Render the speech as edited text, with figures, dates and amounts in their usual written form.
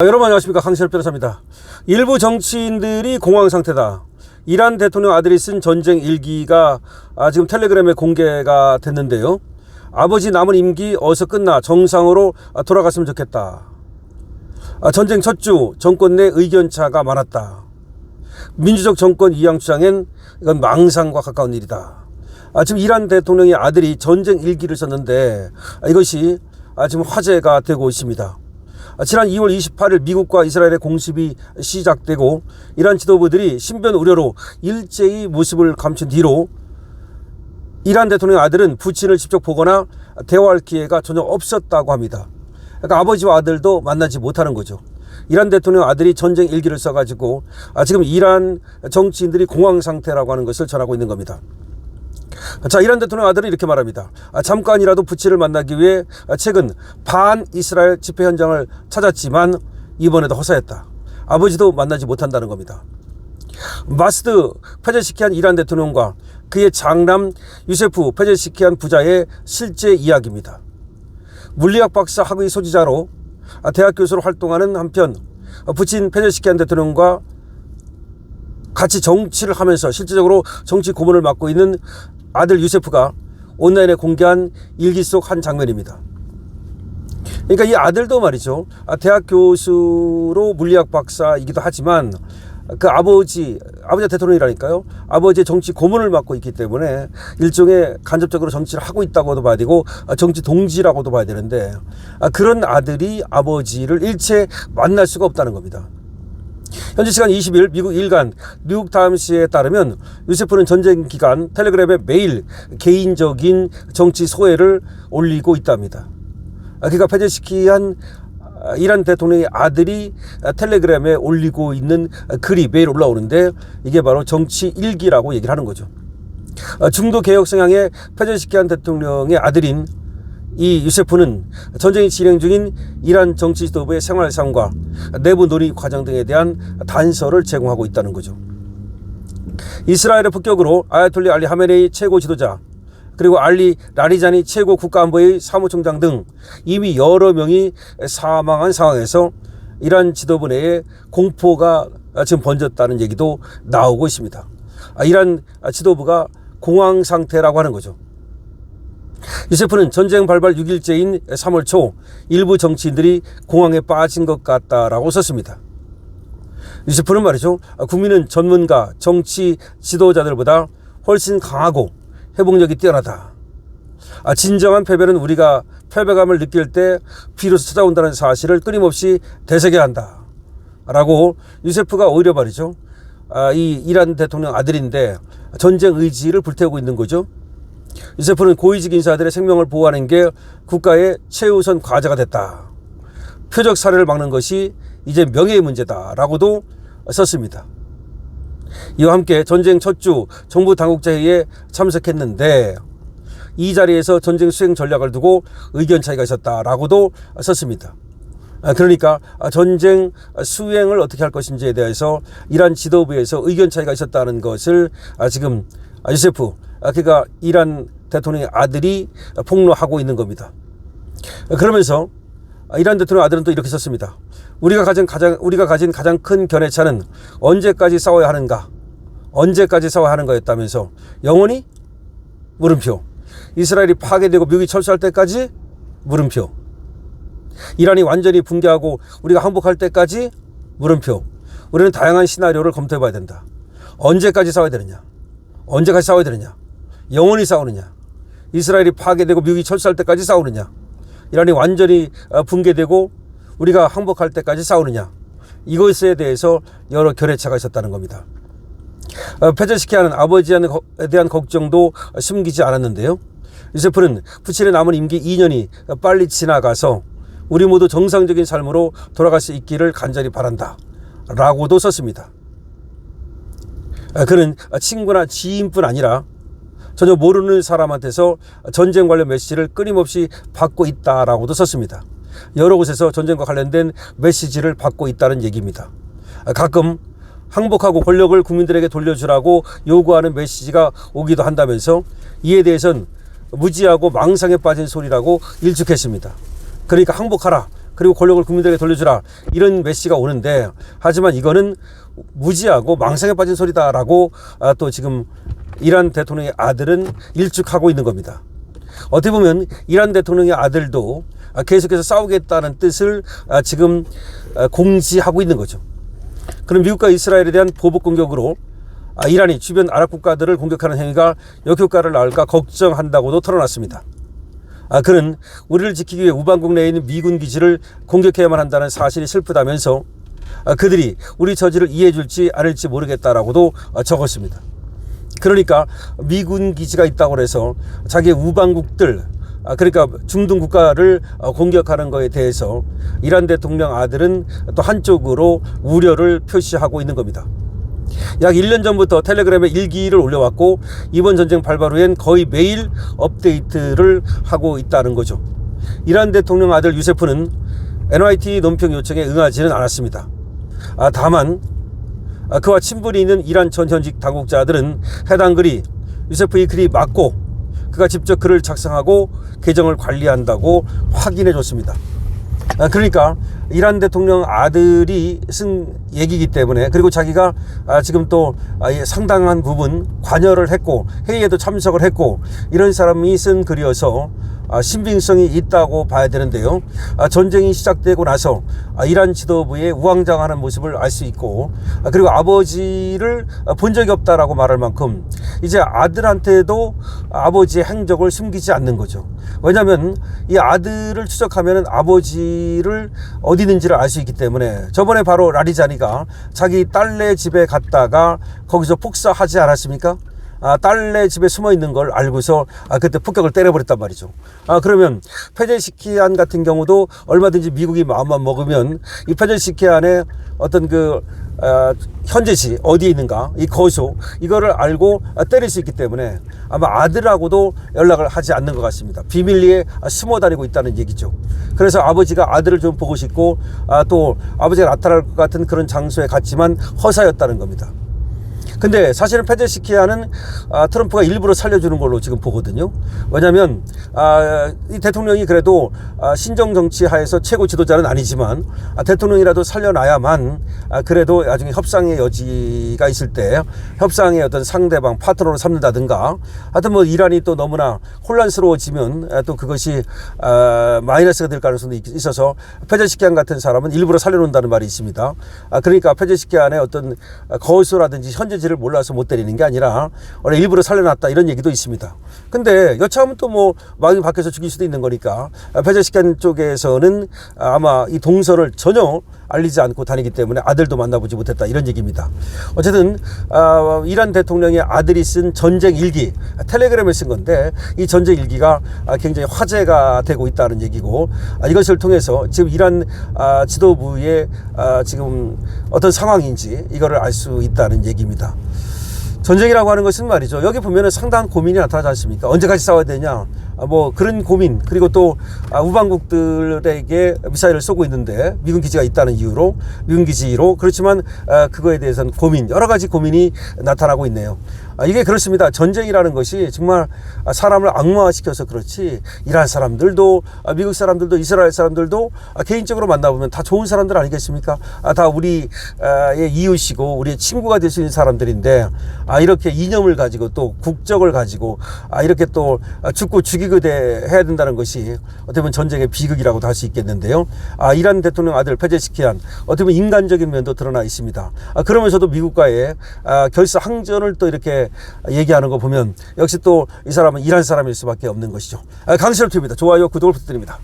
여러분 안녕하십니까, 강신엽 변호사입니다. 일부 정치인들이 공황 상태다. 이란 대통령 아들이 쓴 전쟁 일기가 지금 텔레그램에 공개가 됐는데요. 아버지 남은 임기 어서 끝나 정상으로 돌아갔으면 좋겠다. 전쟁 첫 주 정권 내 의견차가 많았다. 민주적 정권 이양 주장엔 이건 망상과 가까운 일이다. 지금 이란 대통령의 아들이 전쟁 일기를 썼는데 이것이 지금 화제가 되고 있습니다. 지난 2월 28일 미국과 이스라엘의 공습이 시작되고 이란 지도부들이 신변 우려로 일제히 모습을 감춘 뒤로 이란 대통령의 아들은 부친을 직접 보거나 대화할 기회가 전혀 없었다고 합니다. 그러니까 아버지와 아들도 만나지 못하는 거죠. 이란 대통령 아들이 전쟁 일기를 써가지고 지금 이란 정치인들이 공황 상태라고 하는 것을 전하고 있는 겁니다. 자, 이란 대통령 아들은 이렇게 말합니다. 잠깐이라도 부친을 만나기 위해 최근 반 이스라엘 집회 현장을 찾았지만 이번에도 허사했다. 아버지도 만나지 못한다는 겁니다. 마스드 페제시키안 이란 대통령과 그의 장남 유세프 페제시키안 부자의 실제 이야기입니다. 물리학 박사 학위 소지자로 대학 교수로 활동하는 한편 부친 페제시키안 대통령과 같이 정치를 하면서 실제적으로 정치 고문을 맡고 있는 아들 유세프가 온라인에 공개한 일기 속 한 장면입니다. 그러니까 이 아들도 말이죠, 대학 교수로 물리학 박사이기도 하지만 그 아버지가 대통령이라니까요. 아버지의 정치 고문을 맡고 있기 때문에 일종의 간접적으로 정치를 하고 있다고도 봐야 되고 정치 동지라고도 봐야 되는데 그런 아들이 아버지를 일체 만날 수가 없다는 겁니다. 현지 시간 20일 미국 일간 뉴욕타임스에 따르면 유세프는 전쟁 기간 텔레그램에 매일 개인적인 정치 소회를 올리고 있답니다. 그러니까 페제시키안 이란 대통령의 아들이 텔레그램에 올리고 있는 글이 매일 올라오는데 이게 바로 정치 일기라고 얘기를 하는 거죠. 중도 개혁 성향의 페제시키안 대통령의 아들인 이 유세프는 전쟁이 진행 중인 이란 정치 지도부의 생활 삶과 내부 논의 과정 등에 대한 단서를 제공하고 있다는 거죠. 이스라엘의 폭격으로 아야톨리 알리 하메네이 최고 지도자 그리고 알리 라리자니 최고 국가안보의 사무총장 등 이미 여러 명이 사망한 상황에서 이란 지도부 내에 공포가 지금 번졌다는 얘기도 나오고 있습니다. 이란 지도부가 공황 상태라고 하는 거죠. 유세프는 전쟁 발발 6일째인 3월 초 일부 정치인들이 공황에 빠진 것 같다라고 썼습니다. 유세프는 말이죠, 국민은 전문가, 정치 지도자들보다 훨씬 강하고 회복력이 뛰어나다. 진정한 패배는 우리가 패배감을 느낄 때 비로소 찾아온다는 사실을 끊임없이 되새겨야 한다. 라고 유세프가 오히려 말이죠, 이 이란 대통령 아들인데 전쟁 의지를 불태우고 있는 거죠. 유세프는 고위직 인사들의 생명을 보호하는 게 국가의 최우선 과제가 됐다. 표적 살해를 막는 것이 이제 명예의 문제다라고도 썼습니다. 이와 함께 전쟁 첫 주 정부 당국자 회의에 참석했는데 이 자리에서 전쟁 수행 전략을 두고 의견 차이가 있었다라고도 썼습니다. 그러니까 전쟁 수행을 어떻게 할 것인지에 대해서 이란 지도부에서 의견 차이가 있었다는 것을 지금 유세프, 그러니까 이란 대통령의 아들이 폭로하고 있는 겁니다. 그러면서 이란 대통령 아들은 또 이렇게 썼습니다. 우리가 가진 가장 큰 견해차는 언제까지 싸워야 하는가? 언제까지 싸워야 하는가였다면서 영원히? 물음표. 이스라엘이 파괴되고 미국이 철수할 때까지? 물음표. 이란이 완전히 붕괴하고 우리가 항복할 때까지? 물음표. 우리는 다양한 시나리오를 검토해 봐야 된다. 언제까지 싸워야 되느냐? 언제까지 싸워야 되느냐? 영원히 싸우느냐? 이스라엘이 파괴되고 미국이 철수할 때까지 싸우느냐? 이란이 완전히 붕괴되고 우리가 항복할 때까지 싸우느냐? 이것에 대해서 여러 견해차가 있었다는 겁니다. 페제시키안은 아버지에 대한 걱정도 숨기지 않았는데요. 유세프는 부친의 남은 임기 2년이 빨리 지나가서 우리 모두 정상적인 삶으로 돌아갈 수 있기를 간절히 바란다. 라고도 썼습니다. 그는 친구나 지인뿐 아니라 전혀 모르는 사람한테서 전쟁 관련 메시지를 끊임없이 받고 있다라고도 썼습니다. 여러 곳에서 전쟁과 관련된 메시지를 받고 있다는 얘기입니다. 가끔 항복하고 권력을 국민들에게 돌려주라고 요구하는 메시지가 오기도 한다면서 이에 대해서는 무지하고 망상에 빠진 소리라고 일축했습니다. 그러니까 항복하라, 그리고 권력을 국민들에게 돌려주라, 이런 메시지가 오는데, 하지만 이거는 무지하고 망상에 빠진 소리다라고 또 지금 이란 대통령의 아들은 일축하고 있는 겁니다. 어떻게 보면 이란 대통령의 아들도 계속해서 싸우겠다는 뜻을 지금 공지하고 있는 거죠. 그럼 미국과 이스라엘에 대한 보복 공격으로 이란이 주변 아랍 국가들을 공격하는 행위가 역효과를 낳을까 걱정한다고도 털어놨습니다. 그는 우리를 지키기 위해 우방국 내에 있는 미군 기지를 공격해야만 한다는 사실이 슬프다면서 그들이 우리 처지를 이해해 줄지 않을지 모르겠다라고도 적었습니다. 그러니까 미군 기지가 있다고 해서 자기의 우방국들, 그러니까 중동 국가를 공격하는 것에 대해서 이란 대통령 아들은 또 한쪽으로 우려를 표시하고 있는 겁니다. 약 1년 전부터 텔레그램에 일기를 올려왔고 이번 전쟁 발발 후엔 거의 매일 업데이트를 하고 있다는 거죠. 이란 대통령 아들 유세프는 NYT 논평 요청에 응하지는 않았습니다. 다만 그와 친분이 있는 이란 전 현직 당국자들은 해당 글이 유세프의 글이 맞고 그가 직접 글을 작성하고 계정을 관리한다고 확인해 줬습니다. 그러니까 이란 대통령 아들이 쓴 얘기이기 때문에, 그리고 자기가 지금 또 상당한 부분 관여를 했고 회의에도 참석을 했고 이런 사람이 쓴 글이어서 신빙성이 있다고 봐야 되는데요. 전쟁이 시작되고 나서 이란 지도부의 우왕좌왕하는 모습을 알 수 있고, 그리고 아버지를 본 적이 없다라고 말할 만큼 이제 아들한테도 아버지의 행적을 숨기지 않는 거죠. 왜냐하면 이 아들을 추적하면 아버지를 어디 있는지를 알 수 있기 때문에, 저번에 바로 라리자니가 자기 딸네 집에 갔다가 거기서 폭사하지 않았습니까? 딸네 집에 숨어 있는 걸 알고서 그때 폭격을 때려버렸단 말이죠. 그러면 페제시키안 같은 경우도 얼마든지 미국이 마음만 먹으면 이 페제시키안의 어떤 현재지 어디에 있는가, 이 거소, 이거를 알고 때릴 수 있기 때문에 아마 아들하고도 연락을 하지 않는 것 같습니다. 비밀리에 숨어 다니고 있다는 얘기죠. 그래서 아버지가 아들을 좀 보고 싶고 또 아버지가 나타날 것 같은 그런 장소에 갔지만 허사였다는 겁니다. 근데 사실은 페제시키안은 트럼프가 일부러 살려주는 걸로 지금 보거든요. 왜냐하면 이 대통령이 그래도 신정 정치 하에서 최고 지도자는 아니지만 대통령이라도 살려놔야만 그래도 나중에 협상의 여지가 있을 때 협상의 어떤 상대방 파트너로 삼는다든가, 하여튼 뭐 이란이 또 너무나 혼란스러워지면 또 그것이 마이너스가 될 가능성도 있어서 페제시키안 같은 사람은 일부러 살려놓는다는 말이 있습니다. 그러니까 페제시키안의 어떤 거수라든지 현재지를 몰라서 못 때리는 게 아니라 원래 일부러 살려놨다, 이런 얘기도 있습니다. 근데 여차하면 또 뭐 마음이 바뀌어서 죽일 수도 있는 거니까 페제시키안 쪽에서는 아마 이 동선을 전혀 알리지 않고 다니기 때문에 아들도 만나보지 못했다, 이런 얘기입니다. 어쨌든 이란 대통령의 아들이 쓴 전쟁 일기, 텔레그램에 쓴 건데 이 전쟁 일기가 굉장히 화제가 되고 있다는 얘기고, 이것을 통해서 지금 이란 지도부의 지금 어떤 상황인지 이거를 알 수 있다는 얘기입니다. 전쟁이라고 하는 것은 말이죠, 여기 보면은 상당한 고민이 나타나지 않습니까? 언제까지 싸워야 되냐, 뭐 그런 고민, 그리고 또 우방국들에게 미사일을 쏘고 있는데 미군 기지가 있다는 이유로 미군 기지로, 그렇지만 그거에 대해서는 고민, 여러 가지 고민이 나타나고 있네요. 이게 그렇습니다. 전쟁이라는 것이 정말 사람을 악마화시켜서 그렇지, 이란 사람들도 미국 사람들도 이스라엘 사람들도 개인적으로 만나보면 다 좋은 사람들 아니겠습니까? 다 우리의 이웃이고 우리의 친구가 될 수 있는 사람들인데 이렇게 이념을 가지고 또 국적을 가지고 이렇게 또 죽고 죽이고 해야 된다는 것이 어떻게 보면 전쟁의 비극이라고도 할 수 있겠는데요. 이란 대통령 아들 페제시키안, 어떻게 보면 인간적인 면도 드러나 있습니다. 그러면서도 미국과의 결사 항전을 또 이렇게 얘기하는 거 보면 역시 또 이 사람은 이란 사람일 수밖에 없는 것이죠. 강신업 TV입니다. 좋아요, 구독을 부탁드립니다.